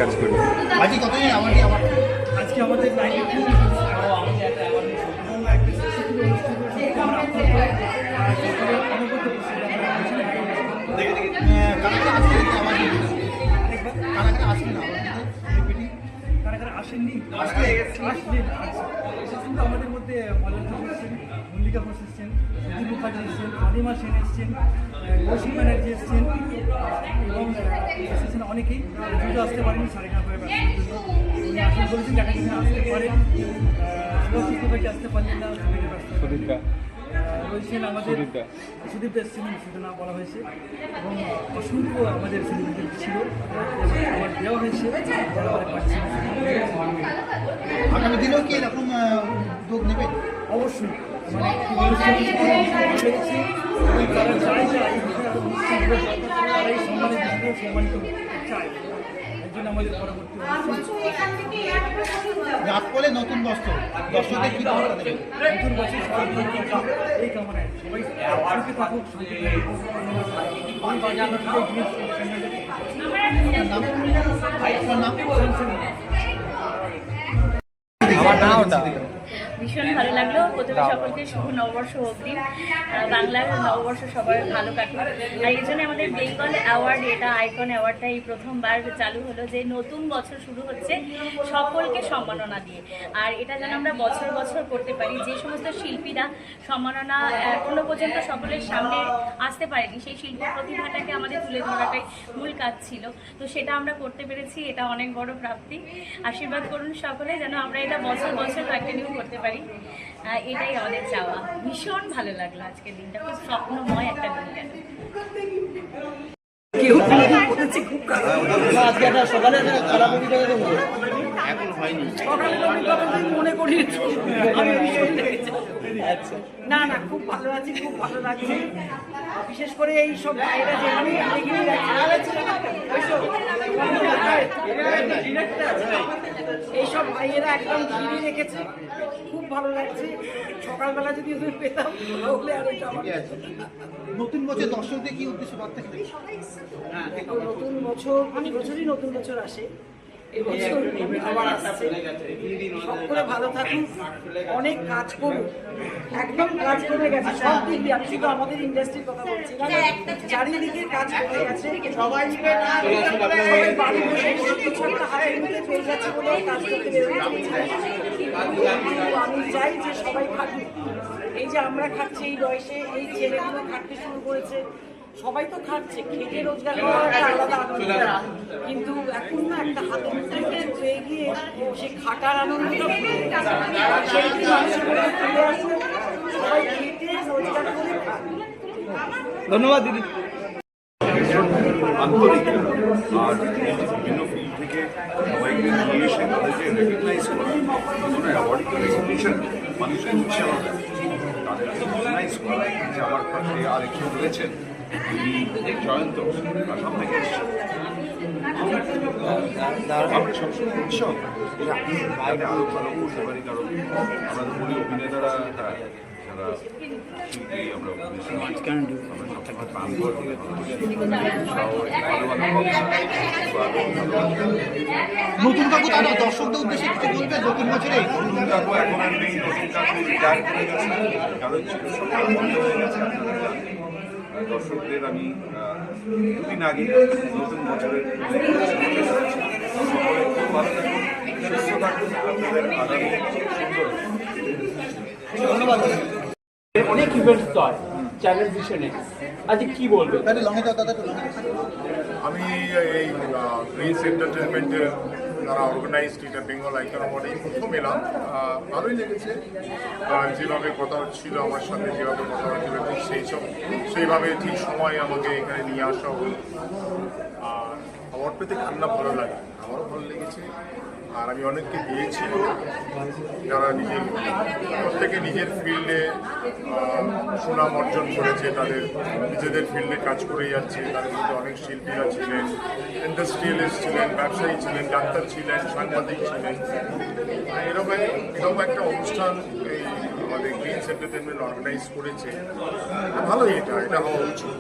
কাজ করি। আজকে কতদিন আজকে আমাদের আসেননি আমাদের মধ্যে মল্লিকা ঘোষ এসছেন, সুদীপ মুখার্জি এসছেন, অনিমা সেন এসছেন, কৌশিক ব্যানার্জি এসছেন এবং এসেছেন অনেকেই। পুজো আসতে পারেনি সারেগামাপা উনি আসন করেছেন, দেখা যাচ্ছে আসতে পারেন। সুভাষিস মুখার্জি আসতে পারলেন না, সুদীপদা রয়েছেন আমাদের সুদীপ এসছেন, সূচনা বলা হয়েছে এবং অসংখ্য আমাদের সেলিব্রিটি ছিল আমার দেওয়া হয়েছে যারা আমাদের পাচ্ছি। আগামী দিনেও কি এরকম উদ্যোগ নেবে? অবশ্যই মানে লেগেছে তারা চায় যে তারা এই সম্মানিত সম্মানিত চায়। এর জন্য আমাদের পরবর্তী রাত করলে নতুন বস্ত্র দর্শকদের কি বার্তা দেবে? নতুন বছর সবাই এই কামনায় সবাই সুখে থাকুক, শান্তি আমার না ওটা ভীষণ ভালো লাগলো। প্রথমে সকলকে শুভ নববর্ষ অবধি বাংলার নববর্ষ সবার ভালো কাটুক। আর এই জন্য আমাদের বেঙ্গল অ্যাওয়ার্ড, এটা আইকন অ্যাওয়ার্ডটা এই প্রথমবার চালু হলো যে নতুন বছর শুরু হচ্ছে সকলকে সম্মাননা দিয়ে। আর এটা যেন আমরা বছর বছর করতে পারি। যে সমস্ত শিল্পীরা সম্মাননা এখনো পর্যন্ত সকলের সামনে আসতে পারেনি, সেই শিল্প প্রতিভাটাকে আমাদের তুলে ধরাটাই মূল কাজ ছিল। তো সেটা আমরা করতে পেরেছি, এটা অনেক বড় প্রাপ্তি। আশীর্বাদ করুন সকলে যেন আমরা এটা বছর বছর কন্টিনিউ করতে পারি, এটাই আমাদের চাওয়া। ভীষণ ভালো লাগলো আজকের দিনটা, খুব স্বপ্নময় একটা দিন গেল। না না, খুব ভালো আছে, খুব ভালো লাগছে। বিশেষ করে এই সব ভাইরা যেভাবে এইসব ভাইয়েরা একদম ঘিরে রেখেছে, খুব ভালো লাগছে। সকালবেলা যদি ওদের পেতাম তাহলে আর নতুন বছর দর্শকদের কি উদ্দেশ্যে বার্তা দেবে? নতুন বছর প্রতি বছরই নতুন বছর আসে, এবছর আবার আসছে। সকলে ভালো থাকুন, অনেক কাজ করুন, একদম কাজ করে গেছে সব দিক দিয়ে। আমি শুধু আমাদের ইন্ডাস্ট্রির কথা বলছি না, চারিদিকে কাজ করে গেছে। সবাই বাড়ি বসে কিছু একটা হাতের মধ্যে পেয়ে গেছে বলে কাজ করতে বেরোচ্ছে। আমি চাই যে সবাই খাটুক। এই যে আমরা খাচ্ছি এই বয়সে, এই ছেলেগুলো খাটতে শুরু করেছে, সবাই তো খাচ্ছে, খেটে রোজগার করার একটা আলাদা আনন্দ। কিন্তু এখন না একটা হাতের মুঠে পেয়ে গিয়ে সে খাটার আনন্দটা সেইটি মানুষের মধ্যে ফিরে আসুক, সবাই খেটে রোজগার করে খাক। ধন্যবাদ দিদি। আন্তরিক আর বিভিন্ন ফিল্ড থেকে সবাইকে নিয়ে এসে তাদেরকে রেকগনাইজ করা, কোনো অ্যাওয়ার্ড রেকগনিশন মানুষের উৎসাহ দেয়, তাদেরকে রেকগনাইজ করা। যে আমার পাশে আরেকজন রয়েছেন জয়ন্ত আসাম থেকে এসেছেন, আমরা সবসময় উৎসাহ আরো ভালো করতে পারি। কারণ আমরা বলি অভিনেতারা যারা শিল্পী, আমরা নতুন কাকু তারা দর্শকদের উদ্দেশ্যে কিছু বলবে নতুন বছরে? নতুন কাকু এখন আর নেই, নতুন কাকু রিটায়ার করে গেছে, কারণ চিকিৎসা বন্ধ হয়ে গেছে। দর্শকদের আমি দুদিন আগে নতুন বছরের সকলে খুব ভালো থাকুন, সুস্থ থাকুন, আপনাদের আগামী সুন্দর। ধন্যবাদ। অনেক ইভেন্টস হয় চ্যানেল ভিশনে, আজকে কি বলবে? আমি এই প্রিন্স এন্টারটেনমেন্টের যারা অর্গানাইজড এটা বেঙ্গল আইকন অ্যাওয়ার্ডে প্রথম এলাম, ভালোই লেগেছে। যেভাবে কথা হচ্ছিল আমার সাথে, যেভাবে কথা হচ্ছিল ঠিক সেইভাবে ঠিক সময় আমাকে এখানে নিয়ে আসা হলো। আর অ্যাওয়ার্ড পেতে কান্না ভালো লাগে, আমারও ভালো লেগেছে। আর আমি অনেককে দিয়েছি যারা প্রত্যেকে নিজের ফিল্ডে সুনাম অর্জন করেছে, তাদের নিজেদের ফিল্ডে কাজ করে যাচ্ছে। তাদের মধ্যে অনেক শিল্পীরা ছিলেন, ইন্ডাস্ট্রিয়ালিস্ট ছিলেন, ব্যবসায়ী ছিলেন, ডাক্তার ছিলেন, সাংবাদিক ছিলেন। এরকম একটা অনুষ্ঠান এই আমাদের প্রিন্স এন্টারটেনমেন্ট অর্গানাইজ করেছে, ভালোই। এটা হওয়া উচিত।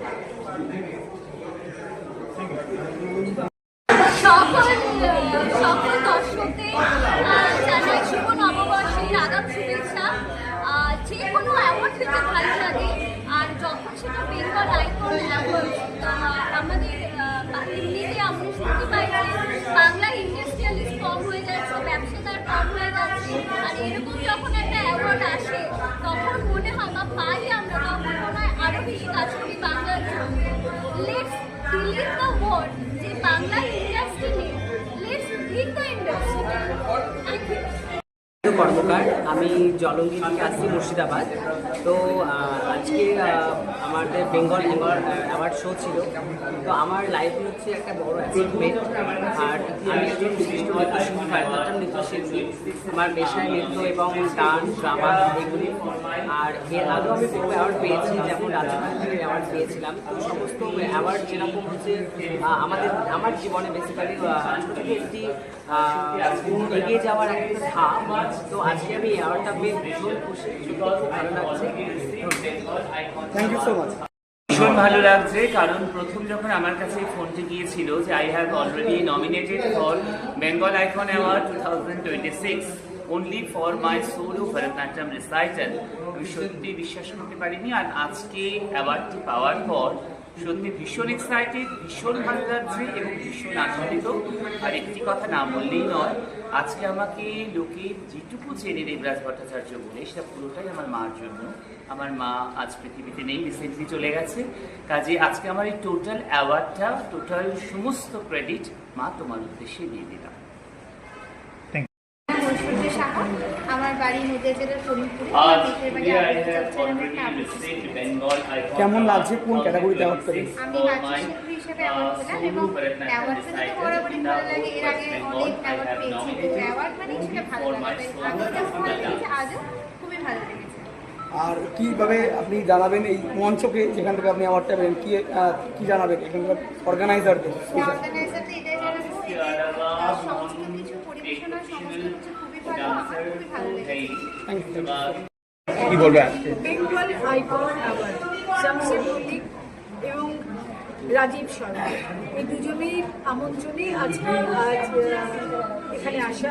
কর্মকার, আমি জলঙ্গি থেকে আসছি মুর্শিদাবাদ। তো আজকে আমাদের বেঙ্গল অ্যাওয়ার্ড শো ছিল। তো আমার লাইফে হচ্ছে একটা বড় অ্যাচিভমেন্ট। আর আমি একজন বিশিষ্ট নৃত্যশিল্পী, ভারতনাট্যম নৃত্যশিল্পী। আমার পেশায় নৃত্য এবং গান, ড্রামা এগুলি। আর এর আগেও আমি বহু অ্যাওয়ার্ড পেয়েছি, যেমন রাজ্যমন্ত্রীর অ্যাওয়ার্ড পেয়েছিলাম। তো সমস্ত অ্যাওয়ার্ড যেরকম হচ্ছে আমার জীবনে বেসিক্যালি ছোটো একটি এগিয়ে যাওয়ার একটা ধাপ। তো আজকে আমি অ্যাওয়ার্ডটা পেয়ে ভীষণ খুশি, খুব ভালো লাগছে। Thank you so much. ভীষণ ভালো লাগছে, কারণ প্রথম যখন আমার কাছে এই ফোনটি গিয়েছিল যে I have already nominated for Bengal icon award 2026 only for my solo Bharatanatyam recital, আমি সত্যি বিশ্বাস করতে পারিনি। আর আজকে অ্যাওয়ার্ডটি পাওয়ার পর সত্যি ভীষণ এক্সাইটেড, ভীষণ ভালো লাগছে এবং ভীষণ আনন্দিত। আর একটি কথা না বললেই নয়, আজকে আমাকে লোকে যেটুকু চেনে দেবরাজ ভট্টাচার্য বলে, সেটা পুরোটাই আমার মার জন্য। আমার মা আজ পৃথিবীতে নেই, রিসেন্টলি চলে গেছে। কাজে আজকে আমার এই টোটাল অ্যাওয়ার্ডটা, টোটাল সমস্ত ক্রেডিট মা তোমার উদ্দেশ্যে দিয়ে দিলাম। আমার বাড়ি নদিয়া জেলার ফরিদপুরে। কেমন লাগছে, কোন ক্যাটাগরিতে অ্যাওয়ার্ড পেলেন? আমি নাট্যশিল্পী হিসেবে অ্যাওয়ার্ড পেলাম এবং অ্যাওয়ার্ড পেলে তো বরাবরই ভালো লাগে। এর আগে অনেক অ্যাওয়ার্ড পেয়েছি, তো অ্যাওয়ার্ড মানে সেটা ভালো লাগে। আগেও যেমন ভালো লেগেছে, আজও খুবই ভালো লেগেছে। আর কিভাবে আপনি জানাবেন এই মঞ্চকে, যেখান থেকে আপনি অ্যাওয়ার্ডটা পেলেন, কি জানাবেন এখানকার অর্গানাইজারদের? অর্গানাইজারদের এটাই জানাবো, সমস্ত কিছু পরিবেশনা, সমস্ত কিছু খুবই ভালো, আমার খুবই ভালো লেগেছে। কি বলবে আজকে? বেঙ্গল আইকন অ্যাওয়ার্ড শামসের মল্লিক এবং রাজীব শর্মা, এই দুজনেই আমন্ত্রণে আজকে এখানে আসা।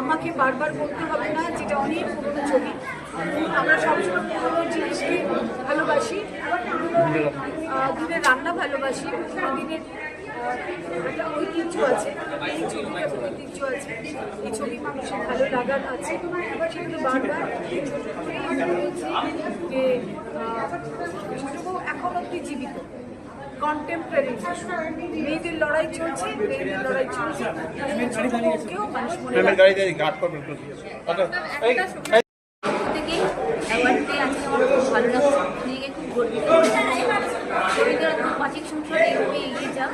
আমাকে বারবার বলতে হবে না, যেটা অনেক পুরনো ছবি। আমরা সবসময় পুরনো জিনিসকে ভালোবাসি, দিনের রান্না ভালোবাসি, পুরনো দিনের একটা ঐতিহ্য আছে, এই ছবির একটা ঐতিহ্য আছে, এই ছবি মানুষের ভালো লাগার আছে। সেগুলো বারবার ছোট করেই আমি বলছি যে ছোট বউ এখন অব্দি জীবিত, কন্টেম্পোরারি মেয়েদের লড়াই চলছে, মেয়েদের লড়াই চলছে। ছোট বউকেও মানুষ মনে থেকে অ্যাওয়ার্ড পেয়ে আজকে আমার খুব ভালো লাগছে, নিজেকে খুব গর্বিত হচ্ছে। রবীন্দ্রনাথ বাচিক সংসদ এইভাবে এগিয়ে যাক।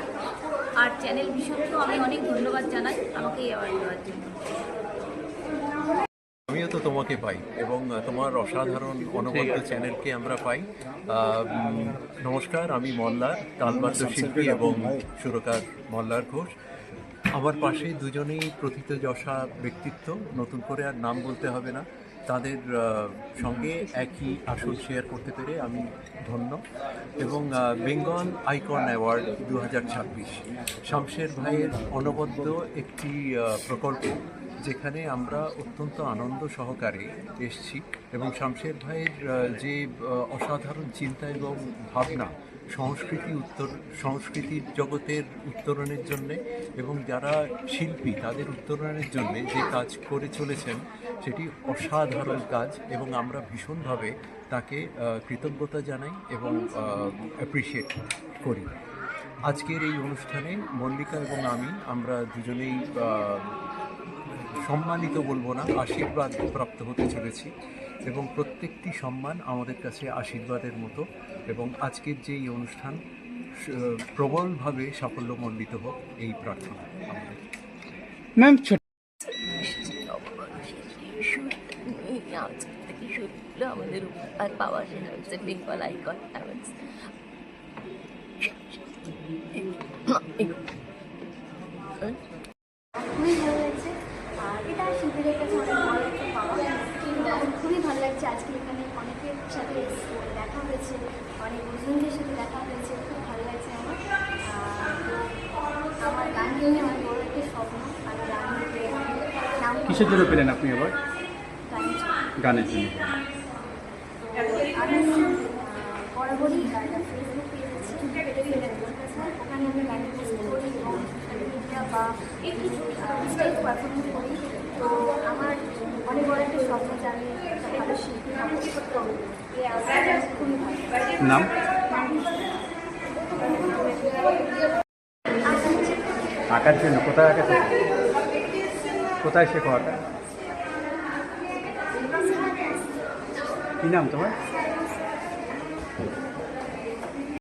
আর চ্যানেল ভীষণকেও আমি অনেক ধন্যবাদ জানাই আমাকে এই অ্যাওয়ার্ড দেওয়ার জন্য। আমিও তো তোমাকে পাই এবং তোমার অসাধারণ অনবদ্য চ্যানেলকে আমরা পাই। নমস্কার, আমি মল্লার, তালবাদ্য শিল্পী এবং সুরকার মল্লার ঘোষ। আমার পাশে দুজনেই প্রথিতযশা ব্যক্তিত্ব, নতুন করে আর নাম বলতে হবে না। তাদের সঙ্গে একই আসন শেয়ার করতে পেরে আমি ধন্য। এবং বেঙ্গল আইকন অ্যাওয়ার্ড 2026 শামশের ভাইয়ের অনবদ্য একটি প্রকল্প, যেখানে আমরা অত্যন্ত আনন্দ সহকারে এসেছি। এবং শামশের ভাইয়ের যে অসাধারণ চিন্তা এবং ভাবনা সংস্কৃতির জগতের উত্তরণের জন্যে এবং যারা শিল্পী তাদের উত্তরণের জন্যে যে কাজ করে চলেছেন, সেটি অসাধারণ কাজ এবং আমরা ভীষণভাবে তাকে কৃতজ্ঞতা জানাই এবং অ্যাপ্রিসিয়েট করি। আজকের এই অনুষ্ঠানে মল্লিকা এবং আমরা দুজনেই সম্মানিত বলবো না, আশীর্বাদ প্রাপ্ত হতে চলেছি এবং প্রত্যেকটি সম্মান আমাদের কাছে আশীর্বাদের মতো। এবং আজকের যে এই অনুষ্ঠান প্রবলভাবে সাফল্যমণ্ডিত হোক, এই প্রার্থনা আমাদের। ম্যাম, আমাদের আর পাওয়া সেটা হচ্ছে বেঙ্গল আইকন অ্যাওয়ার্ডস। খুবই ভালো লাগছে, আর এটা শিল্পীদের কাছে অনেক ভালো একটা পাওয়া। আমার খুবই ভালো লাগছে আজকে এখানে অনেকের সাথে দেখা হয়েছে, অনেক বন্ধুদের সাথে দেখা হয়েছে, খুব ভালো লাগছে আমার। তো আমার গান নিয়ে আমার বড় একটা স্বপ্ন, আমি গান নিতে নাম। কিসের জন্য পেলেন আপনি আবার? গানের জন্য। আমি বরাবরই ফেসবুক পেজ আছে, ওখানে আমি গান পোস্ট করি এবং সোশ্যাল মিডিয়া বা একটু স্টেজ পারফরমেন্স করি। তো আমার অনেক বড় একটা স্বপ্ন, যে আমি একটা ভালো শিল্পী নাম খুবই ভালো। নাম? আঁকার জন্য কোথায় আঁকা? কোথায় শেখো আঁকা? কি নাম তোমার?